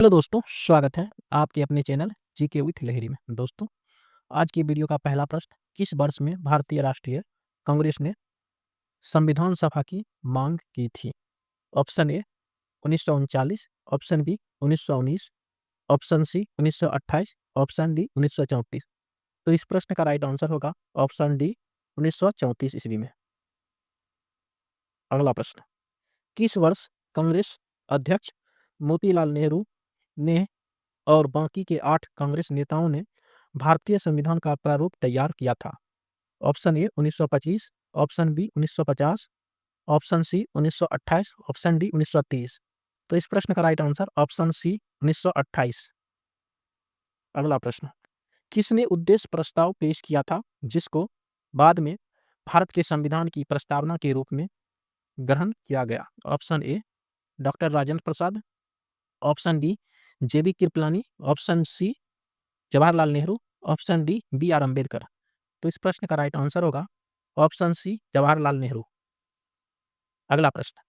Hello दोस्तों, स्वागत है आपके अपने चैनल जीके विथ लहरी में। दोस्तों, आज की वीडियो का पहला प्रश्न, किस वर्ष में भारतीय राष्ट्रीय कांग्रेस ने संविधान सभा की मांग की थी? Option A 1939, option B 1919, option C 1928, option D 1934। तो इस प्रश्न का राइट आंसर होगा ऑप्शन डी 1934 ईस्वी में। अगला प्रश्न, किस वर्ष कांग्रेस अध्यक्ष मोतीलाल नेहरू ने और बाकी के 8 कांग्रेस नेताओं ने भारतीय संविधान का प्रारूप तैयार किया था? Option A 1925, option B 1950, option C 1928, option D 1930। तो इस प्रश्न का राइट आंसर ऑप्शन सी 1928। अगला प्रश्न, किसने उद्देश्य प्रस्ताव पेश किया था जिसको बाद में भारत के संविधान की प्रस्तावना के रूप में ग्रहण किया गया? Option A doctor Rajendra Prasad, option B JB Kripalani, option C Jawaharlal Nehru, option D B are Ambedkar. तो इस प्रश्न का राइट आंसर होगा ऑप्शन सी जवाहरलाल नेहरू। अगला प्रश्न,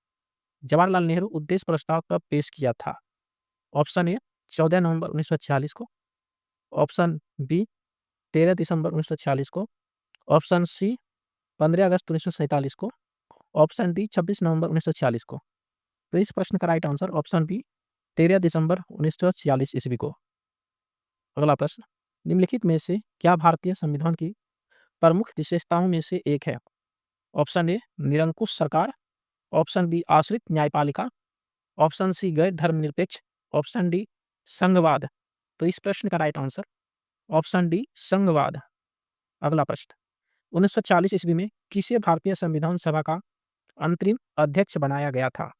जवाहरलाल नेहरू उद्देश्य प्रस्ताव कब पेश किया था? ऑप्शन ए 14 नवंबर 1946 को, ऑप्शन बी 13 दिसंबर 1946 को, ऑप्शन सी 15 अगस्त 1947 को, ऑप्शन डी 26 नवंबर 1946 को। तो इस प्रश्न का राइट आंसर ऑप्शन बी 13 दिसंबर 1946 ईस्वी को। अगला प्रश्न, निम्नलिखित में से क्या भारतीय संविधान की प्रमुख विशेषताओं में से एक है? ऑप्शन ए निरंकुश सरकार, ऑप्शन बी आश्रित न्यायपालिका, ऑप्शन सी गैर धर्मनिरपेक्ष, ऑप्शन डी संघवाद। तो इस प्रश्न का राइट आंसर ऑप्शन डी संघवाद। अगला प्रश्न, 1940 ईस्वी में किसे भारतीय संविधान सभा का अंतरिम अध्यक्ष बनाया गया था?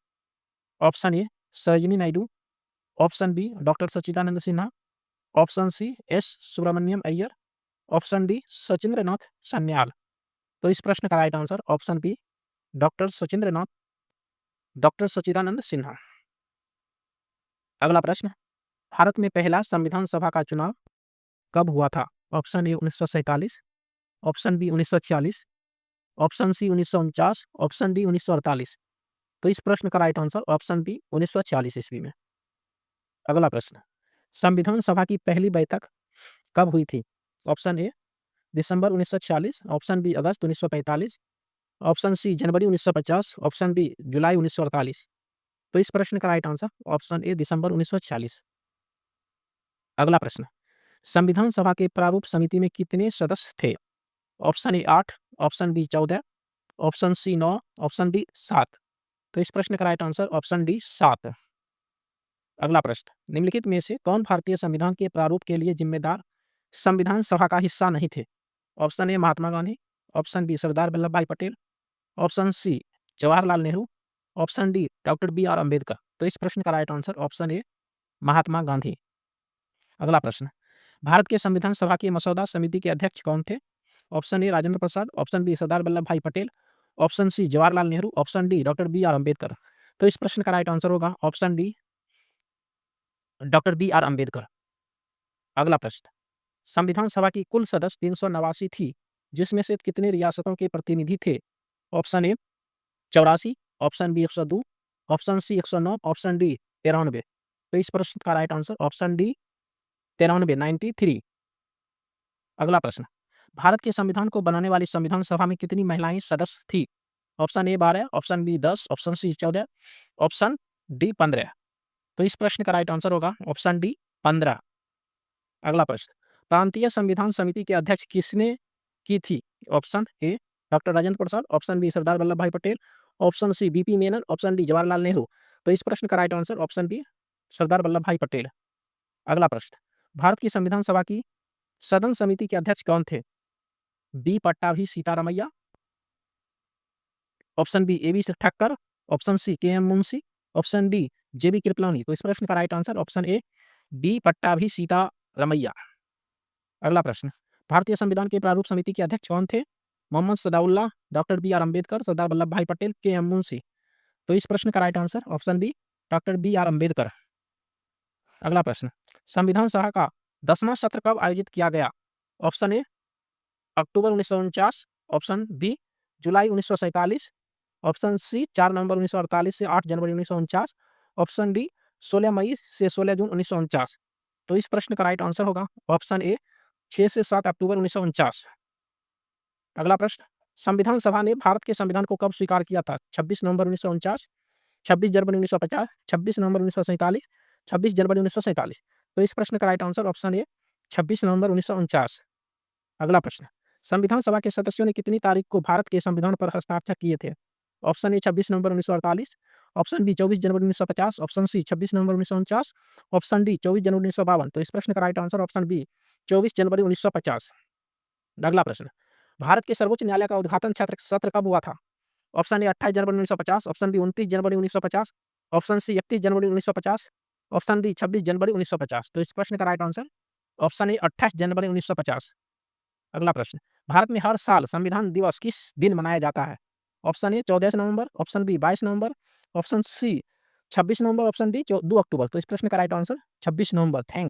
Option A Sarojini Naidu, option B doctor Sachchidanand Sinha, option C S Subramaniam Iyer, option D Sachindra Nath Sanyal. तो इस प्रश्न का right answer option B doctor Sachchidanand Sinha. अगला प्रश्न, भारत में पहला संविधान सभा का चुनाव कब हुआ था? Option A 1947, option B 1946, option C 1949, option D 1948। तो इस प्रश्न का राइट आंसर ऑप्शन बी 1946 ईस्वी में। अगला प्रश्न, संविधान सभा की पहली बैठक कब हुई थी? ऑप्शन ए दिसंबर 1946, ऑप्शन बी अगस्त 1945, ऑप्शन सी जनवरी 1950, ऑप्शन बी जुलाई 1948। तो इस प्रश्न का राइट आंसर ऑप्शन ए दिसंबर 1946। अगला प्रश्न, संविधान सभा के प्रारूप समिति में कितने सदस्य थे? Option A 8, option B 14, option C 9, option D 7। तो इस प्रश्न का राइट आंसर ऑप्शन डी 7। अगला प्रश्न, निम्नलिखित में से कौन भारतीय संविधान के प्रारूप के लिए जिम्मेदार संविधान सभा का हिस्सा नहीं थे? Option A Mahatma Gandhi, option B Sardar Vallabh Bhai Patel, option C Jawaharlal Nehru, option D doctor B are Ambedkar. तो इस प्रश्न का right answer option A Mahatma Gandhi. अगला प्रश्न, भारत के संविधान सभा की मसौदा समिति के अध्यक्ष कौन थे? Option A Rajendra Prasad, option B Sardar Vallabh Bhai Patel, option C Jawaharlal Nehru, option D doctor B are Ambedkar. तो इस प्रश्न का राइट आंसर होगा option D doctor B are Ambedkar. अगला प्रश्न, संविधान सभा की कुल सदस्य 389 थी, जिसमें से कितने रियासतों के प्रतिनिधि थे? Option A 84, option B 102, option C 109, option D 93। तो इस प्रश्न का राइट आंसर ऑप्शन डी 93 93। अगला प्रश्न, भारत के संविधान को बनाने वाली संविधान सभा में कितनी महिलाएं सदस्य थी? Option A 12, option B 10, option C 14, option D 15। तो इस प्रश्न का राइट आंसर होगा ऑप्शन डी 15। अगला प्रश्न, प्रांतीय संविधान समिति के अध्यक्ष किसने की थी? Option A doctor Rajendra Prasad, option B Sardar Vallabh Bhai Patel, option C B P Menon, option D Jawaharlal Nehru. तो इस प्रश्न का right answer option B Sardar Vallabh Bhai Patel. अगला प्रश्न, भारत की संविधान सभा की सदन समिति के अध्यक्ष कौन थे? B Pattabhi Sitaramayya, option B A B Thakkar, option C K M Munshi, option D J B Kripalani. तो इस प्रश्न का right answer option A B Pattabhi Sitaramayya. अगला प्रश्न, भारतीय संविधान के प्रारूप समिति के अध्यक्ष कौन थे? Mohammad Sadullah, doctor B are Ambedkar, Sardar Vallabh Bhai Patel, K M Munshi. तो इस प्रश्न का right answer option B doctor B are Ambedkar. अगला प्रश्न, संविधान सभा का 10वां सत्र कब आयोजित किया गया? ऑप्शन ए अक्टूबर 1949, ऑप्शन बी जुलाई 1947, ऑप्शन सी 4 नवंबर 1948 से 8 जनवरी 1949, ऑप्शन डी 16 मई से 16 जून 1949। तो इस प्रश्न का राइट आंसर होगा ऑप्शन ए 6 से 7 अक्टूबर 1949। अगला प्रश्न, संविधान सभा ने भारत के संविधान को कब स्वीकार किया था? 26 नवंबर 1949, 26 जनवरी 1950, 26 नवंबर 1947, 26 जनवरी 1947। तो इस प्रश्न का राइट आंसर ऑप्शन ए 26 नवंबर 1949। अगला प्रश्न, संविधान सभा के सदस्यों ने कितनी तारीख को भारत के संविधान पर हस्ताक्षर किए थे? ऑप्शन ए 26 नवंबर 1948, ऑप्शन बी 24 जनवरी 1950, ऑप्शन सी 26 नवंबर 1949, ऑप्शन डी 24 जनवरी 1952। तो इस प्रश्न का राइट आंसर ऑप्शन बी 24 जनवरी 1950। अगला प्रश्न, भारत के सर्वोच्च न्यायालय का उद्घाटन सत्र कब हुआ था? ऑप्शन ए 28 जनवरी 1950, ऑप्शन बी 29 जनवरी 1950, ऑप्शन सी 31 जनवरी 1950, ऑप्शन डी 26 जनवरी 1950। तो इस प्रश्न का राइट आंसर ऑप्शन ए 28 जनवरी 1950। अगला प्रश्न, भारत में हर साल संविधान दिवस किस दिन मनाया जाता है? ऑप्शन ए 14 नवंबर, ऑप्शन बी 22 नवंबर, ऑप्शन सी 26 नवंबर, ऑप्शन डी 2 अक्टूबर। तो इस प्रश्न का राइट आंसर 26 नवंबर। थैंक